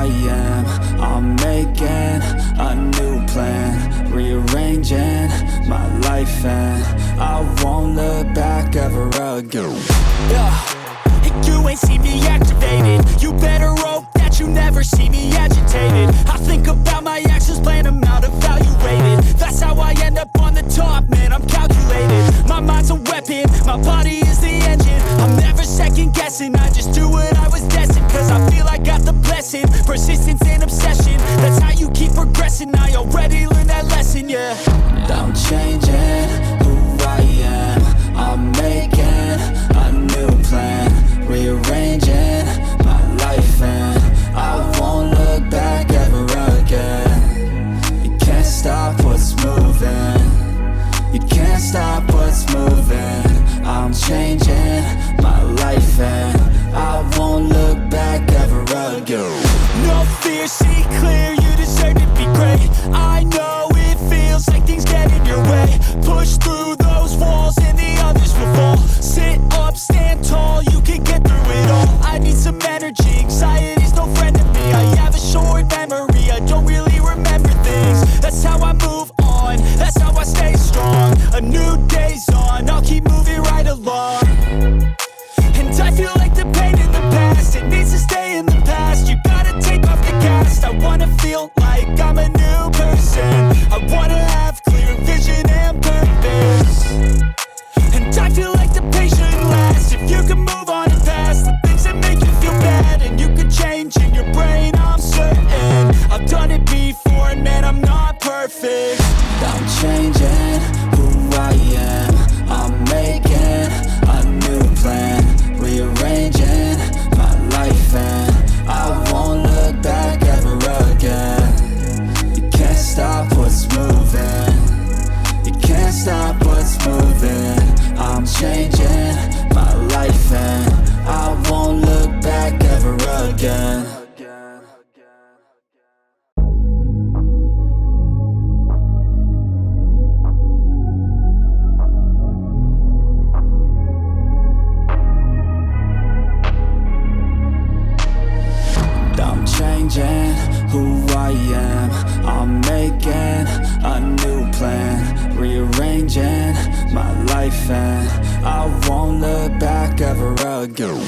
I am. I'm making a new plan, rearranging my life, and I won't look back ever again. You ain't see me activated. You better hope that you never see me agitated. I think about my actions, plan them out, evaluated. That's how I end up on the top, man, I'm calculated. My mind's a weapon, my body is the engine. I'm never second guessing, I just do what I was destined. Cause I feel I got the blessing, persistence and obsession. That's how you keep progressing, I already learned that lesson, yeah. I'm changing who I am. I'm making a new plan, rearranging my life, and I won't look back ever again. You can't stop what's moving. You can't stop what's moving. I'm changing my life, and I won't look back ever again. No fear, see clear, you deserve to be great. I know it feels like things get in your way. Push through those walls and the others will fall. Sit up, stand tall, you can get through it all. I need some energy, anxiety's no friend to me. I have a short memory, I don't really remember things. That's how I move on, that's how I stay strong. A new day's on, I'll keep moving right along. And I feel like the pain in the past, it needs to stay in the past. You gotta take off the cast. I wanna feel like I'm a new person. I wanna have clear vision and purpose. And I feel like the pain shouldn't last. If you can move on and past the things that make you feel bad, and you can change in your brain, I'm certain. I've done it before and man, I'm not perfect. I'm changing who I am. I'm making a new plan, rearranging my life, and I won't look back ever again. You can't stop what's moving. You can't stop what's moving. I'm changing my life, and I won't look back ever again. Changing who I am. I'm making a new plan, rearranging my life, and I won't look back ever again.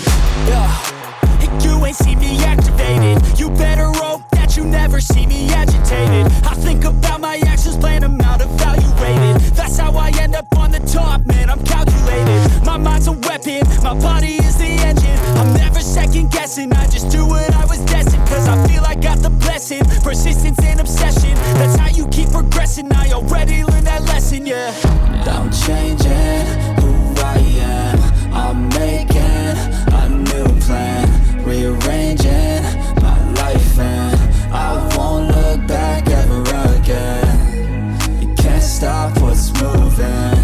You ain't see me activated. You better hope that you never see me agitated. I think about my actions, plan them out, evaluated. That's how I end up on the top, man, I'm calculated. My mind's a weapon, my body is the engine. I'm never second guessing, I just do what I was destined. Cause I feel I got the blessing, persistence and obsession. That's how you keep progressing, I already learned that lesson, yeah. I'm changing who I am. I'm making a new plan, rearranging my life, and I won't look back ever again. You can't stop what's moving.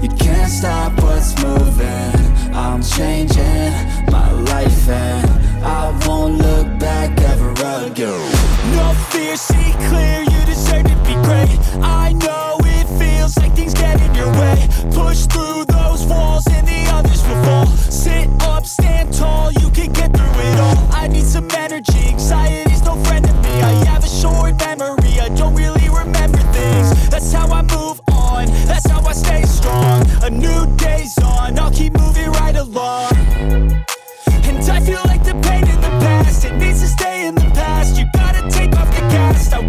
You can't stop what's moving. I'm changing my life, and I won't look back ever again. No fear, see clear, you deserve to be great. I know it feels like things get in your way. Push through those walls and the others will fall. Sit up, stand tall, you can get through it all. I need some energy, anxiety's no friend to me. I have a short memory, I don't really remember things. That's how I move on, that's how I stay strong. A new day's on, I'll keep moving right along. And I feel like the pain in the past, it needs to stay in the past. You gotta take off the cast. I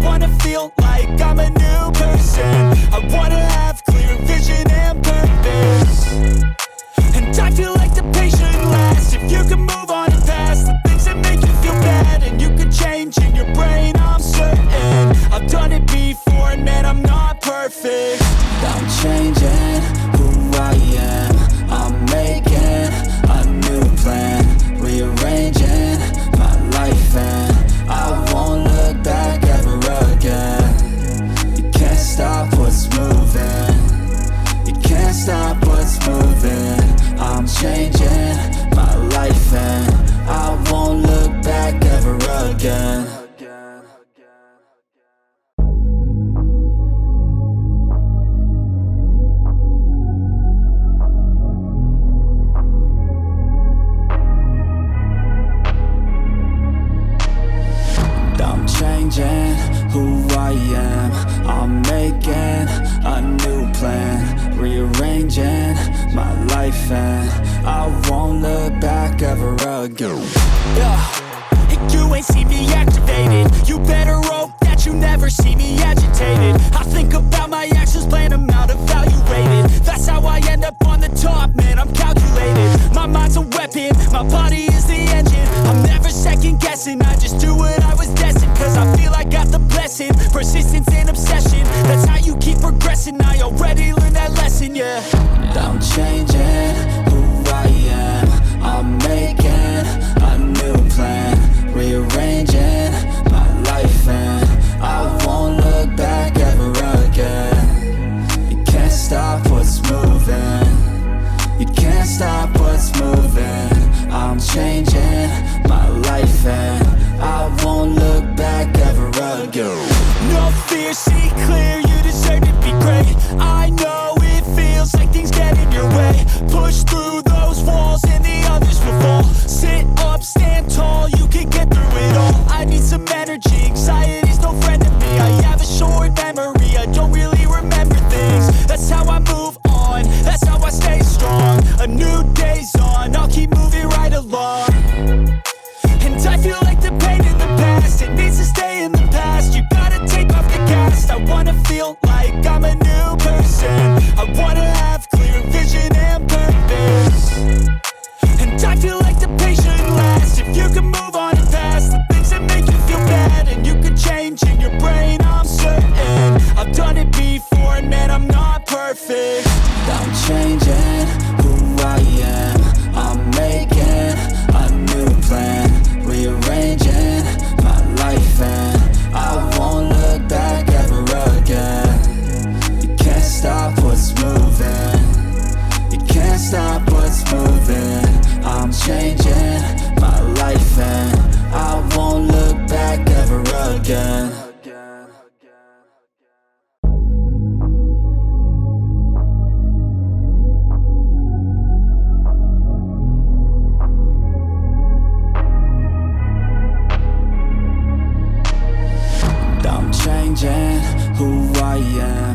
I'm changing who I am. I'm making a new plan, rearranging my life, and I won't look back ever again. You ain't see me activated. You better hope that you never see me agitated. I think about my actions, plan them out, evaluated. That's how I end up on the top, man, I'm calculated. My mind's a weapon, my body is the engine. I'm never second guessing, I just do what I was destined. Cause I feel I got the blessing, persistence and obsession. That's how you keep progressing, I already learned that lesson, yeah. I'm changing who I am. I'm making a new plan, rearranging my life, and I won't look back ever again. You can't stop what's moving. You can't stop what's moving. I'm changing my life, and I won't look back ever again. No fear, see clear, you deserve to be great. I know it feels like things get in your way. Push through those walls and the others will fall. Sit up, stand tall, you can get through it all. I need some energy, anxiety's no friend to me. I have a short memory, I don't really remember things. That's how I move on, that's how I stay strong. A new day's on, I'll keep moving right along. And I feel like the pain in the past, it needs to stay in the past. You gotta take off the cast. I wanna feel like I'm a new person. I wanna have clear vision and purpose. And I feel like the pain shouldn't last. If you can move on and past the things that make you feel bad, and you can change in your brain, I'm certain. I've done it before, and man, I'm not perfect. I'm changing who I am. I'm making a new plan, rearranging my life, and I won't look back ever again. You can't stop what's moving. You can't stop what's moving. I'm changing my life, and I won't look back ever again. I'm changing who I am.